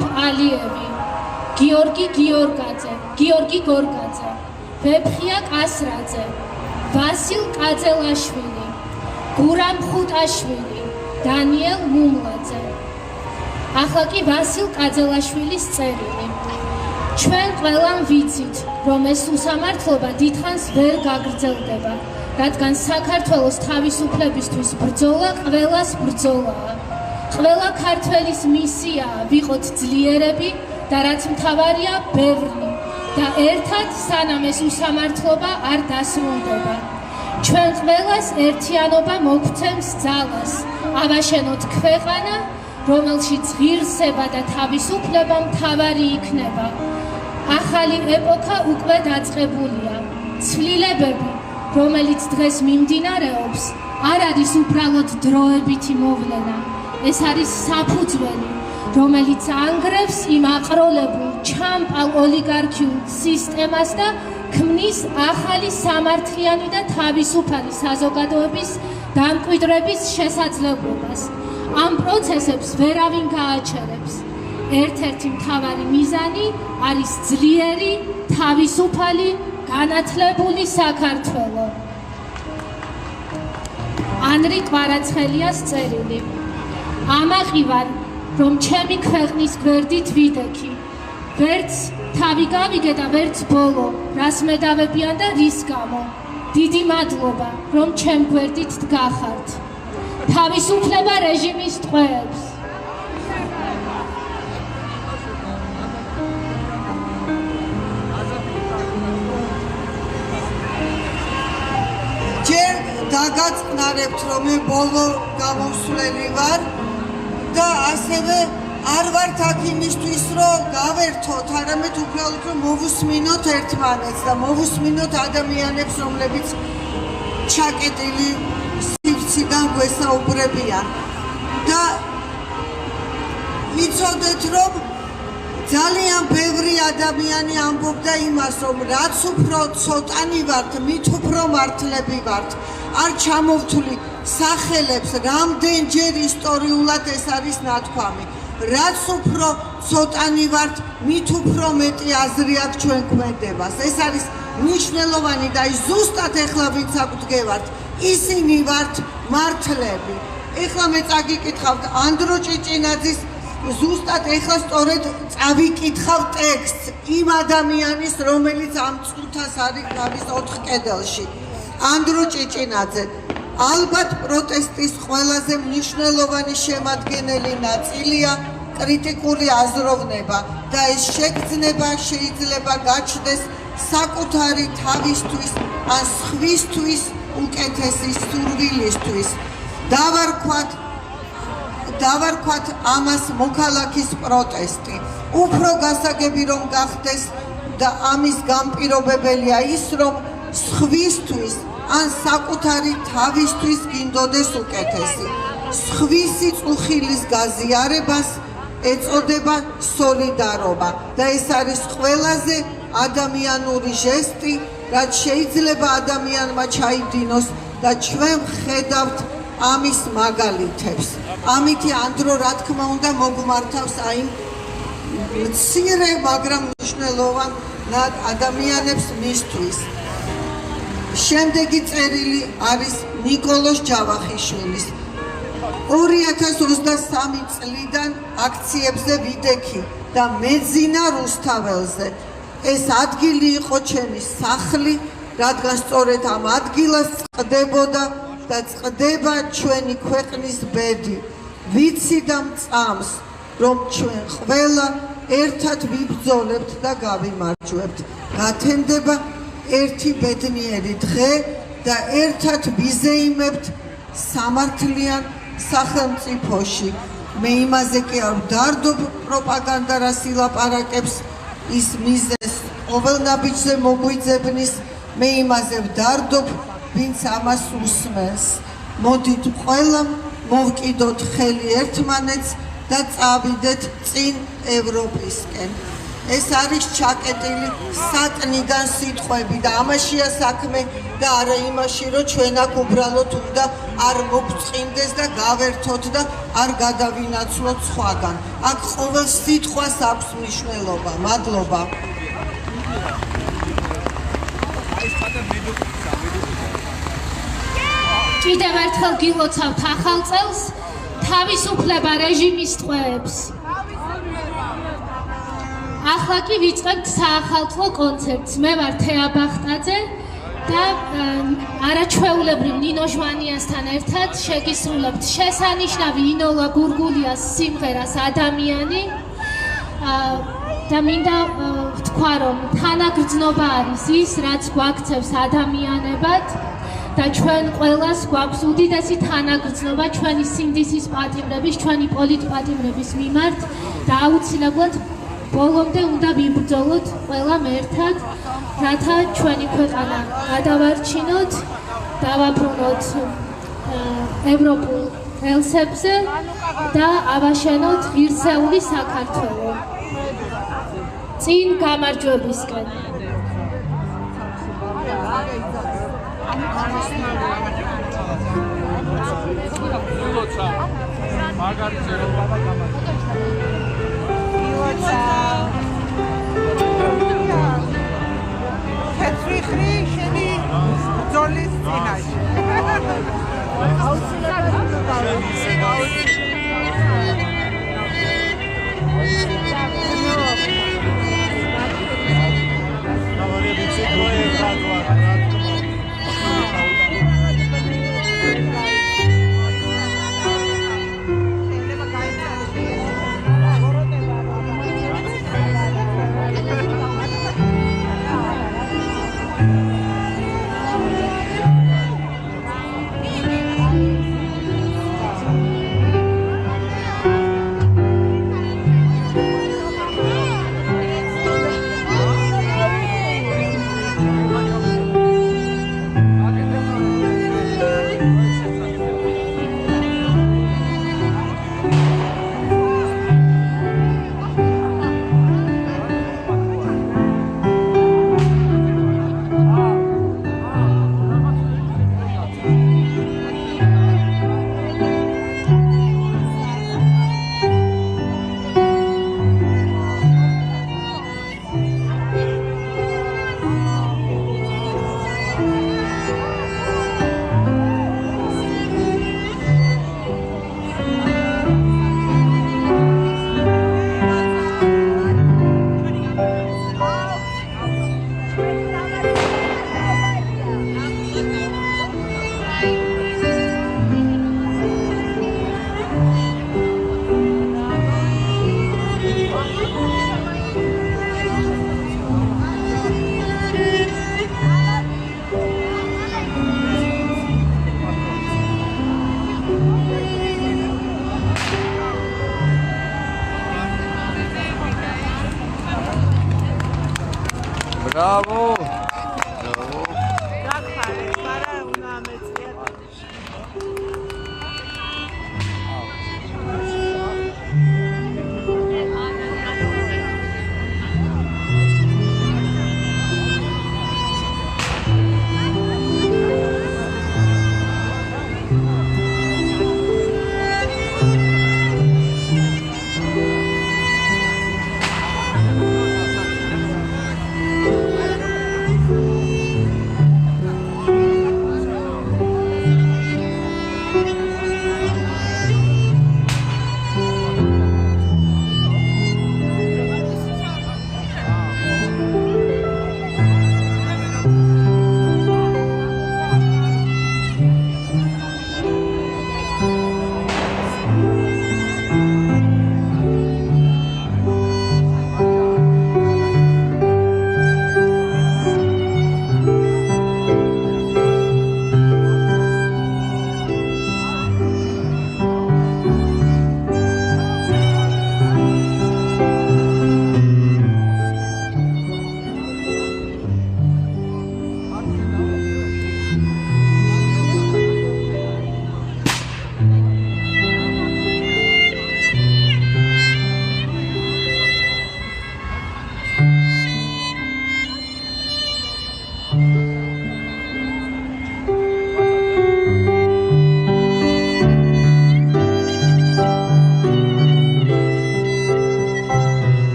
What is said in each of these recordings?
აშრაფ ალიევი, გიორგი გიორგაძე, გიორგი გორგაძე, ვეფხია კასრაძე, ვასილ კაძელაშვილი, გურამ ხუტაშვილი, დანიელ მუმლაძე. ახლა კი ვასილ კაძელაშვილის წერილი. ჩვენ ყველამ ვიცით, რომ ეს უსამართლობა დიდხანს ვერ გაგრძელდება, რადგან საქართველოს თავისუფლებისთვის ბრძოლა ყველას ბრძოლაა. ყველა ქართველის მისიაა ვიყოთ ძლიერები და რაც მთავარია ბევრი და ერთად სანამ ეს უსამართლობა არ დასრულდება. ჩვენ ყველას ერთიანობა მოგვცემს ძალას, ავაშენოთ ქვეყანა, რომელშიც ღირსება და თავისუფლება მთავარი იქნება. ახალი ეპოქა უკვე დაწყებულია. ცვლილებები, რომელიც დღეს მიმდინარეობს, არ არის უბრალოდ დროებითი მოვლენა. ეს არის საფუძველი, რომელიც ანგრევს იმ აყროლებულ, ჩამპალ ოლიგარქიულ სისტემას და ქმნის ახალი სამართლიანი და თავისუფალი საზოგადოების დამკვიდრების შესაძლებლობას. ამ პროცესებს ვერავინ გააჩერებს. ერთ-ერთი მთავარი მიზანი არის ძლიერი, თავისუფალი, განათლებული საქართველო. ანრი კვარაცხელიას წერილი. ამაყივარ, რომ ჩემი ქვეყნის გვერდით ვიდექი. ვერც თავი გავიგე და ვერც ბოლო, რას მედავებიან და რის გამო. დიდი მადლობა, რომ ჩემ გვერდით დგახართ. თავისუფლება რეჟიმის ტყვეებს. ჯერ დაგაწყნარებთ, რომ მე ბოლო გამოსვლელი ვარ და ასევე არ ვართ აქ იმისთვის, რომ გავერთოთ, არამედ უბრალოდ რომ მოვუსმინოთ ერთმანეთს და მოვუსმინოთ ადამიანებს, რომლებიც ჩაკეტილი სივრციდან გვესაუბრებიან. და ვიცოდეთ, რომ ძალიან ბევრი ადამიანი ამბობდა იმას, რომ რაც უფრო ცოტანი ვართ, მით უფრო მართლები ვართ. არ ჩამოვთვლი სახელებს, რამდენჯერ ისტორიულად ეს არის ნათქვამი. რაც უფრო ცოტანი ვართ, მით უფრო მეტი აზრი აქვს ჩვენ ქმედებას. ეს არის მნიშვნელოვანი და ზუსტად ეხლა ვინც აქ ვდგევართ, ისინი ვართ მართლები. ეხლა მე წაგიკითხავთ ანდრო ჭიჭინაძის ზუსტად ეხლა სწორედ წავიკითხავ ტექსტს იმ ადამიანის, რომელიც ამ წუთას არის გავის 4 კედელში. ანდრო ჭიჭინაძე ალბათ პროტესტის ყველაზე მნიშვნელოვანი შემადგენელი ნაწილია კრიტიკული აზროვნება და ეს შეგრძნება შეიძლება გაჩნდეს საკუთარი თავისთვის ან სხვისთვის უკეთესი სურვილისთვის. დავარქვათ ამას მოქალაქის პროტესტი. უფრო გასაგები რომ გახდეს და ამის განპირობებელია ის, რომ სხვისთვის ან საკუთარი თავისთვის გინდოდეს უკეთესი. სხვისი წუხილის გაზიარებას ეწოდება სოლიდარობა და ეს არის ყველაზე ადამიანური ჟესტი, რაც შეიძლება ადამიანმა ჩაიდინოს და ჩვენ ხედავთ ამის მაგალითებს. ამითი ანდრო რა თქმა უნდა მოგმართავს აი მცირე, მაგრამ მნიშვნელოვან ადამიანებს მისთვის. შემდეგი წერილი არის ნიკოლოზ ჯავახიშვილის. 2023 წლიდან აქციებზე ვიდექი და მეძინა რუსთაველზე. ეს ადგილი იყო ჩემი სახლი, რადგან სწორედ ამ ადგილას წყდებოდა და წყდება ჩვენი ქვეყნის ბედი. ვიცი და მწამს, რომ ჩვენ ყველა ერთად ვიბრძოლებთ და გავიმარჯვებთ. გათენდება ერთი ბედნიერი დღე და ერთად ვიზეიმებთ სამართლიან სახელმწიფოში. მე იმაზე კი არ ვდარდობ პროპაგანდა რას ილაპარაკებს ის მიზეზს ყოველ ნაბიჯზე მოგვიძებნის. მე იმაზე ვდარდობ ვინც ამას უსმენს. მოდით ყველამ მოვკიდოთ ხელი ერთმანეთს და წავიდეთ წინ ევროპისკენ. ეს არის ჩაკეტილი საკნიდან სიტყვები და ამაშია საქმე და არა იმაში, რომ ჩვენ აქ უბრალოდ უნდა არ მოგწყინდეს და გავერთოთ და არ გადავინაცვლოთ სხვაგან. აქ ყოველ სიტყვას აქვს მნიშვნელობა. მადლობა. კიდევ ერთხელ გილოცავთ ახალ წელს თავისუფლება რეჟიმის ტყვეებს. ახლა კი ვიწყებთ საახალწლო კონცერტს. მე ვარ თეა ბახტაძე და არაჩვეულებრივ ნინო ჟვანიასთან ერთად შეგისრულებთ შესანიშნავი ინოლა გურგულიას სიმღერას ადამიანი და მინდა ვთქვა, რომ თანაგრძნობა არის ის, რაც გვაქცევს ადამიანებად და ჩვენ ყველას გვაქვს უდიდესი თანაგრძნობა ჩვენი სინდისის პატიმრების, ჩვენი პოლიტპატიმრების მიმართ და აუცილებლად ბოლომდე უნდა ვიბრძოლოთ ყველამ ერთად, რათა ჩვენი ქვეყანა გადავარჩინოთ, დავაბრუნოთ ევროპულ რელსებზე და ავაშენოთ ღირსეული საქართველო. წინ გამარჯვებისკენ. Ketfree შენი ძოლის წინაშე. Bravo!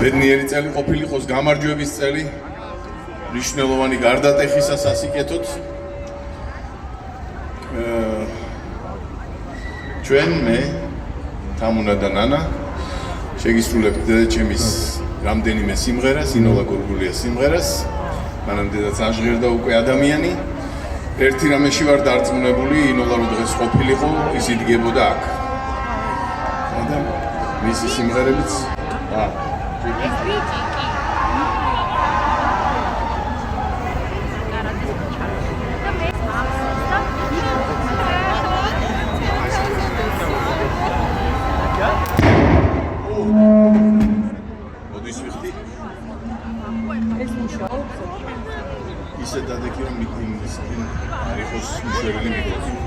ბედნიერი წელი ყოფილიყოს გამარჯვების წელი, მნიშვნელოვანი გარდატეხისას ასიკეთოთ. ჩვენ მე, თამუნა და ნანა შეგისრულებთ დედაჩემის რამდენიმე სიმღერას, ინოლა გურგულიას სიმღერას. მანამ დედაც აღჟღერდა უკვე ადამიანი. ერთი რამეში ვარ დარწმუნებული, ინოლა რო დღეს ყოფილიყო, ის იდგებოდა აქ. და მისი სიმღერებიც მოდის ვიხდი? ისე დადექი რომ მიკროფონის არ იყოს მშვენიერი მიკროფონი.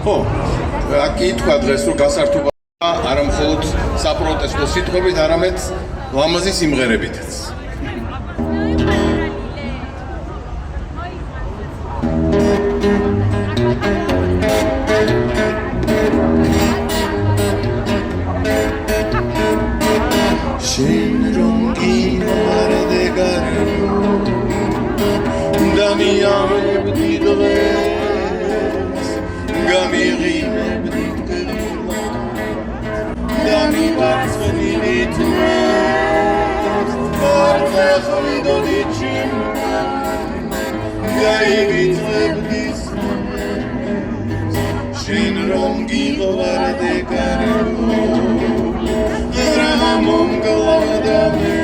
ხო, აქ ითქვა დღეს რომ გასართობა არა მხოლოდ საპროტესტო სიტყვებით, არამედ ლამაზი სიმღერებითაც. შენ რომ გიმარდე გარემო და მიამებდი დღეს გამიღიმებდი მგებულა და მივარცხნილი თმეს არ ხეხვიდოდი ჩემთან გაიგიწებდი სმეს შენ რომ გიმარდე გარემო მომგლადამე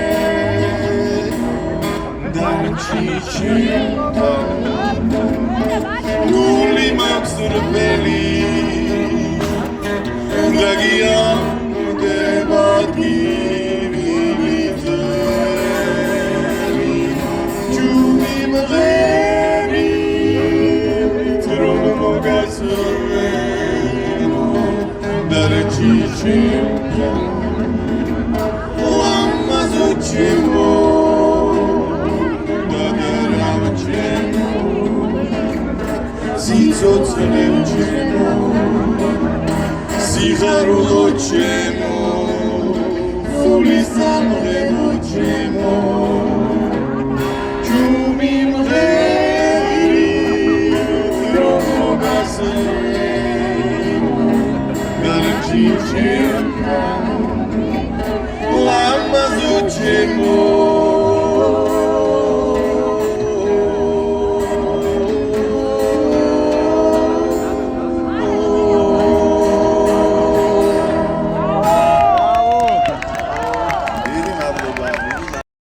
დამჩიჩენთან გული მაქსურბელი დაგიამდება გივიძელი ჯუმი მღერი თრომ მოგასვენო დამჩიჩენთან Чему дадерам чему сицоцнем чему сихаруло чему фулисам ремо чему